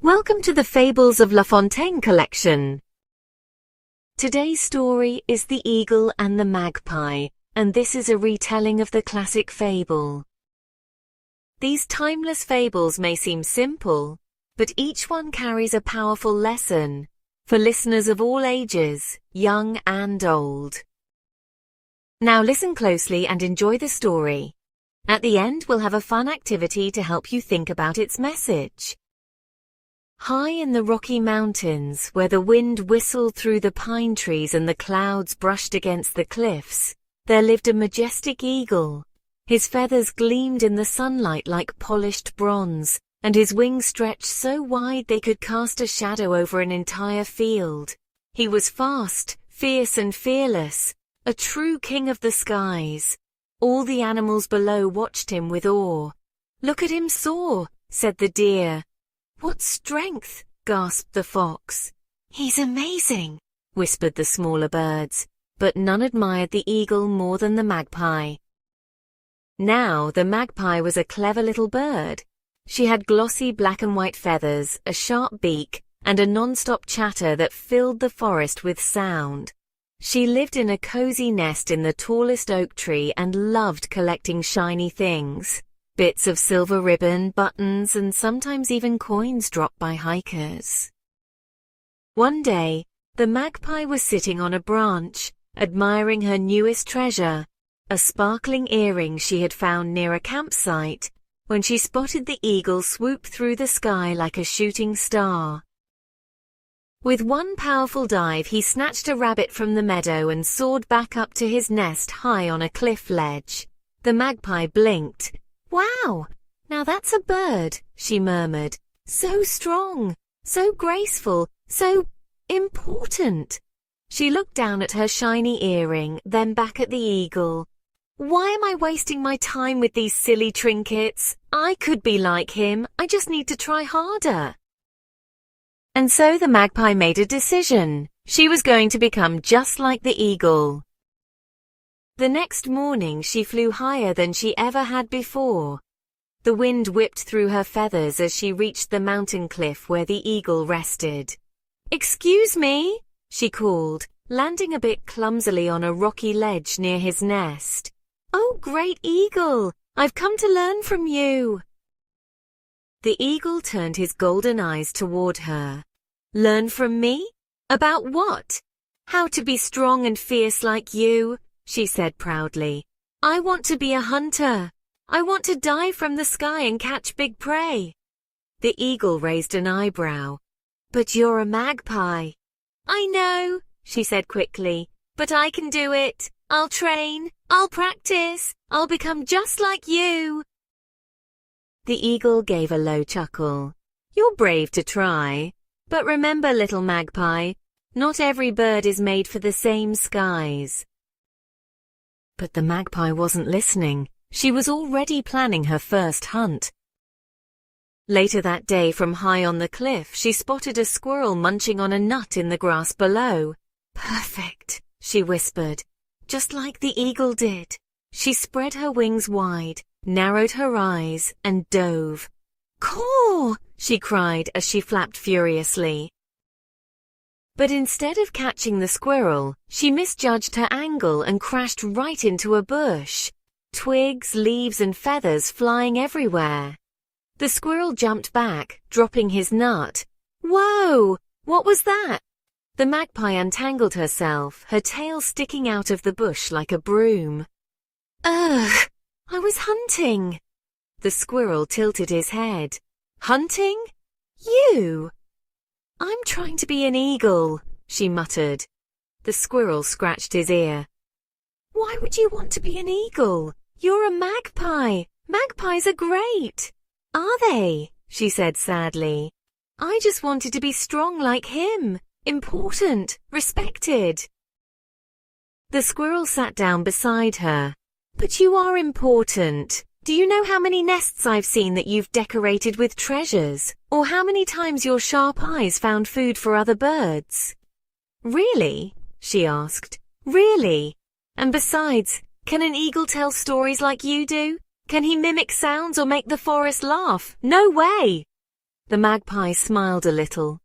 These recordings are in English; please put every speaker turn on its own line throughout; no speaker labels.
Welcome to the Fables of La Fontaine collection. Today's story is The Eagle and the Magpie, and this is a retelling of the classic fable. These timeless fables may seem simple, but each one carries a powerful lesson for listeners of all ages, young and old. Now listen closely and enjoy the story. At the end, we'll have a fun activity to help you think about its message. High in the Rocky Mountains, where the wind whistled through the pine trees and the clouds brushed against the cliffs, there lived a majestic eagle. His feathers gleamed in the sunlight like polished bronze, and his wings stretched so wide they could cast a shadow over an entire field. He was fast, fierce and fearless, a true king of the skies. All the animals below watched him with awe. "Look at him soar," said the deer. "What strength!" gasped the fox. "He's amazing," whispered the smaller birds, but none admired the eagle more than the magpie. Now, the magpie was a clever little bird. She had glossy black and white feathers, a sharp beak, and a non-stop chatter that filled the forest with sound. She lived in a cozy nest in the tallest oak tree and loved collecting shiny things. Bits of silver ribbon, buttons, and sometimes even coins dropped by hikers. One day, the magpie was sitting on a branch, admiring her newest treasure, a sparkling earring she had found near a campsite, when she spotted the eagle swoop through the sky like a shooting star. With one powerful dive, he snatched a rabbit from the meadow and soared back up to his nest high on a cliff ledge. The magpie blinked. "Wow, now that's a bird," she murmured. "So strong, so graceful, so important." She looked down at her shiny earring, then back at the eagle. "Why am I wasting my time with these silly trinkets? I could be like him, I just need to try harder." And so the magpie made a decision. She was going to become just like the eagle. The next morning she flew higher than she ever had before. The wind whipped through her feathers as she reached the mountain cliff where the eagle rested. "Excuse me," she called, landing a bit clumsily on a rocky ledge near his nest. "Oh, great eagle, I've come to learn from you." The eagle turned his golden eyes toward her. "Learn from me? About what?" "How to be strong and fierce like you," she said proudly. "I want to be a hunter. I want to dive from the sky and catch big prey." The eagle raised an eyebrow. "But you're a magpie." "I know," she said quickly, "but I can do it. I'll train. I'll practice. I'll become just like you." The eagle gave a low chuckle. "You're brave to try. But remember, little magpie, not every bird is made for the same skies." But the magpie wasn't listening. She was already planning her first hunt. Later that day, from high on the cliff, she spotted a squirrel munching on a nut in the grass below. "Perfect," she whispered, "just like the eagle did." She spread her wings wide, narrowed her eyes, and dove. "Caw!" she cried as she flapped furiously. But instead of catching the squirrel, she misjudged her angle and crashed right into a bush. Twigs, leaves, and feathers flying everywhere. The squirrel jumped back, dropping his nut. "Whoa! What was that?" The magpie untangled herself, her tail sticking out of the bush like a broom. "Ugh! I was hunting." The squirrel tilted his head. "Hunting? You?" "I'm trying to be an eagle," she muttered. The squirrel scratched his ear. "Why would you want to be an eagle? You're a magpie. Magpies are great." "Are they?" she said sadly. "I just wanted to be strong like him, important, respected." The squirrel sat down beside her. "But you are important. Do you know how many nests I've seen that you've decorated with treasures? Or how many times your sharp eyes found food for other birds?" "Really?" she asked. "Really? And besides, can an eagle tell stories like you do? Can he mimic sounds or make the forest laugh? No way!" The magpie smiled a little.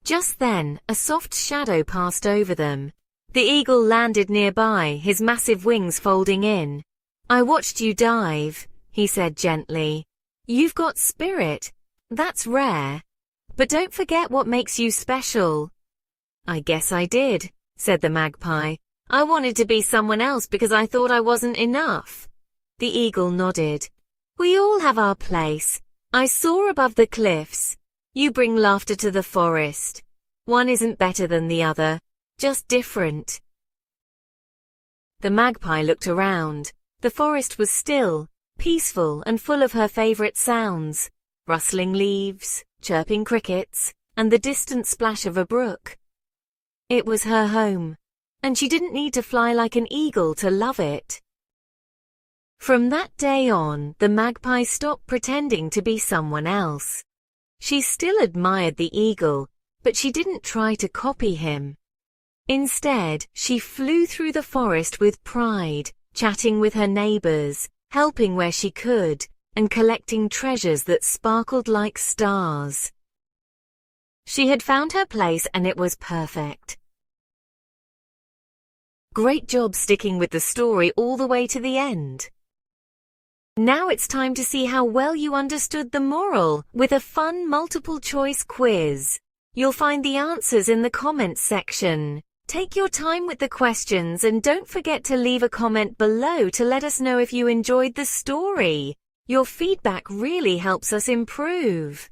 Just then, a soft shadow passed over them. The eagle landed nearby, his massive wings folding in. "I watched you dive," he said gently. "You've got spirit. That's rare. But don't forget what makes you special." "I guess I did," said the magpie. "I wanted to be someone else because I thought I wasn't enough." The eagle nodded. "We all have our place. I soar above the cliffs. You bring laughter to the forest. One isn't better than the other, just different." The magpie looked around. The forest was still, peaceful, and full of her favorite sounds: rustling leaves, chirping crickets, and the distant splash of a brook. It was her home, and she didn't need to fly like an eagle to love it. From that day on, the magpie stopped pretending to be someone else. She still admired the eagle, but she didn't try to copy him. Instead, she flew through the forest with pride, chatting with her neighbors, helping where she could, and collecting treasures that sparkled like stars. She had found her place and it was perfect. Great job sticking with the story all the way to the end. Now it's time to see how well you understood the moral with a fun multiple-choice quiz. You'll find the answers in the comments section. Take your time with the questions and don't forget to leave a comment below to let us know if you enjoyed the story. Your feedback really helps us improve.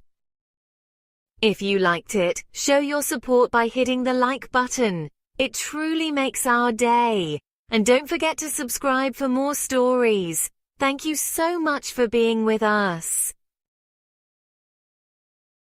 If you liked it, show your support by hitting the like button. It truly makes our day. And don't forget to subscribe for more stories. Thank you so much for being with us.